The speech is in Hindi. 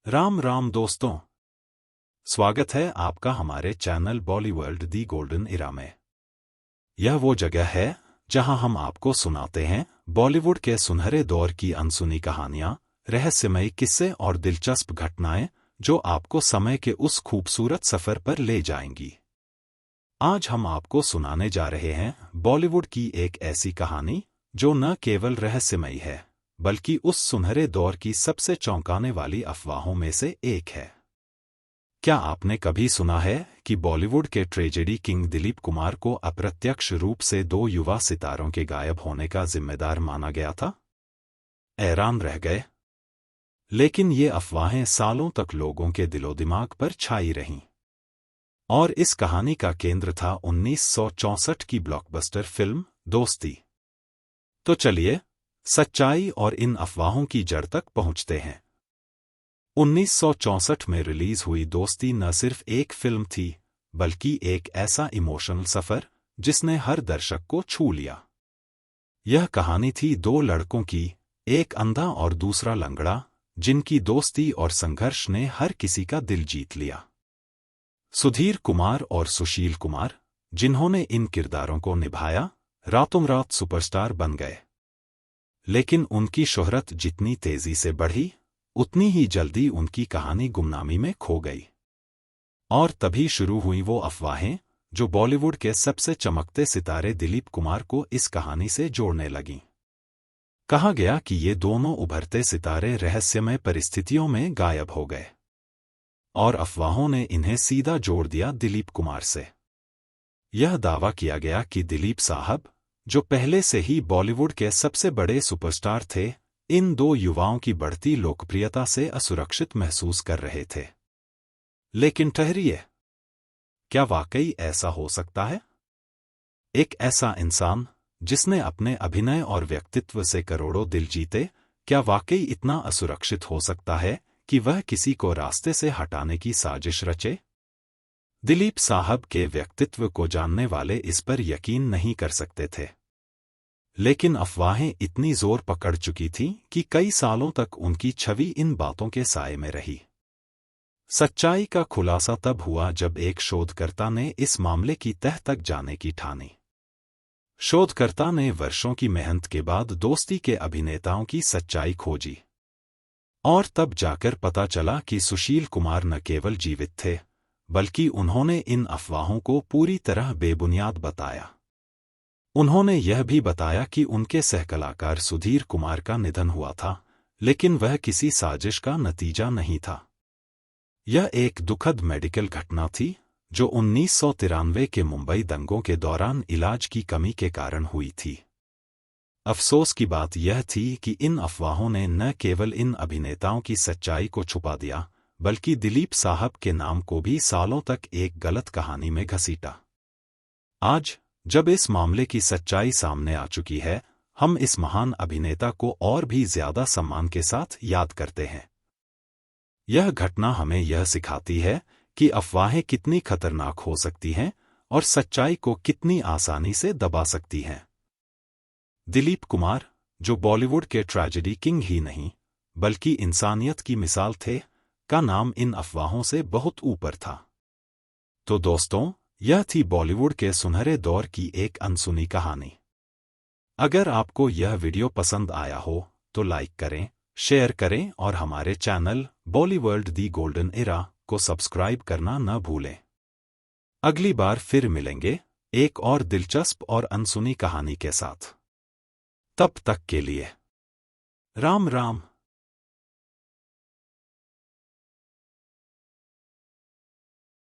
राम राम दोस्तों। स्वागत है आपका हमारे चैनल बॉलीवर्ल्ड दी गोल्डन इरा में। यह वो जगह है जहां हम आपको सुनाते हैं बॉलीवुड के सुनहरे दौर की अनसुनी कहानियां, रहस्यमयी किस्से और दिलचस्प घटनाएं जो आपको समय के उस खूबसूरत सफर पर ले जाएंगी। आज हम आपको सुनाने जा रहे हैं बॉलीवुड की एक ऐसी कहानी जो न केवल रहस्यमयी है बल्कि उस सुनहरे दौर की सबसे चौंकाने वाली अफवाहों में से एक है। क्या आपने कभी सुना है कि बॉलीवुड के ट्रेजेडी किंग दिलीप कुमार को अप्रत्यक्ष रूप से दो युवा सितारों के गायब होने का जिम्मेदार माना गया था? हैरान रह गए? लेकिन ये अफवाहें सालों तक लोगों के दिलो-दिमाग पर छाई रहीं। और इस कहानी का केंद्र था 1964 की ब्लॉकबस्टर फिल्म दोस्ती। तो चलिए सच्चाई और इन अफवाहों की जड़ तक पहुंचते हैं। 1964 में रिलीज हुई दोस्ती न सिर्फ एक फिल्म थी बल्कि एक ऐसा इमोशनल सफर जिसने हर दर्शक को छू लिया। यह कहानी थी दो लड़कों की, एक अंधा और दूसरा लंगड़ा, जिनकी दोस्ती और संघर्ष ने हर किसी का दिल जीत लिया। सुधीर कुमार और सुशील कुमार, जिन्होंने इन किरदारों को निभाया, रातों रात सुपरस्टार बन गए। लेकिन उनकी शोहरत जितनी तेजी से बढ़ी उतनी ही जल्दी उनकी कहानी गुमनामी में खो गई। और तभी शुरू हुई वो अफवाहें जो बॉलीवुड के सबसे चमकते सितारे दिलीप कुमार को इस कहानी से जोड़ने लगीं। कहा गया कि ये दोनों उभरते सितारे रहस्यमय परिस्थितियों में गायब हो गए और अफवाहों ने इन्हें सीधा जोड़ दिया दिलीप कुमार से। यह दावा किया गया कि दिलीप साहब, जो पहले से ही बॉलीवुड के सबसे बड़े सुपरस्टार थे, इन दो युवाओं की बढ़ती लोकप्रियता से असुरक्षित महसूस कर रहे थे। लेकिन ठहरिए, क्या वाकई ऐसा हो सकता है? एक ऐसा इंसान जिसने अपने अभिनय और व्यक्तित्व से करोड़ों दिल जीते, क्या वाकई इतना असुरक्षित हो सकता है कि वह किसी को रास्ते से हटाने की साजिश रचे? दिलीप साहब के व्यक्तित्व को जानने वाले इस पर यकीन नहीं कर सकते थे। लेकिन अफवाहें इतनी जोर पकड़ चुकी थीं कि कई सालों तक उनकी छवि इन बातों के साए में रही। सच्चाई का खुलासा तब हुआ जब एक शोधकर्ता ने इस मामले की तह तक जाने की ठानी। शोधकर्ता ने वर्षों की मेहनत के बाद दोस्ती के अभिनेताओं की सच्चाई खोजी। और तब जाकर पता चला कि सुशील कुमार न केवल जीवित थे बल्कि उन्होंने इन अफवाहों को पूरी तरह बेबुनियाद बताया। उन्होंने यह भी बताया कि उनके सहकलाकार सुधीर कुमार का निधन हुआ था, लेकिन वह किसी साजिश का नतीजा नहीं था। यह एक दुखद मेडिकल घटना थी जो 1993 के मुंबई दंगों के दौरान इलाज की कमी के कारण हुई थी। अफसोस की बात यह थी कि इन अफवाहों ने न केवल इन अभिनेताओं की सच्चाई को छुपा दिया बल्कि दिलीप साहब के नाम को भी सालों तक एक गलत कहानी में घसीटा। आज जब इस मामले की सच्चाई सामने आ चुकी है, हम इस महान अभिनेता को और भी ज्यादा सम्मान के साथ याद करते हैं। यह घटना हमें यह सिखाती है कि अफवाहें कितनी खतरनाक हो सकती हैं और सच्चाई को कितनी आसानी से दबा सकती हैं। दिलीप कुमार, जो बॉलीवुड के ट्रेजेडी किंग ही नहीं बल्कि इंसानियत की मिसाल थे, का नाम इन अफवाहों से बहुत ऊपर था। तो दोस्तों, यह थी बॉलीवुड के सुनहरे दौर की एक अनसुनी कहानी। अगर आपको यह वीडियो पसंद आया हो तो लाइक करें, शेयर करें और हमारे चैनल बॉलीवर्ल्ड दी गोल्डन इरा को सब्सक्राइब करना न भूलें। अगली बार फिर मिलेंगे एक और दिलचस्प और अनसुनी कहानी के साथ। तब तक के लिए राम राम।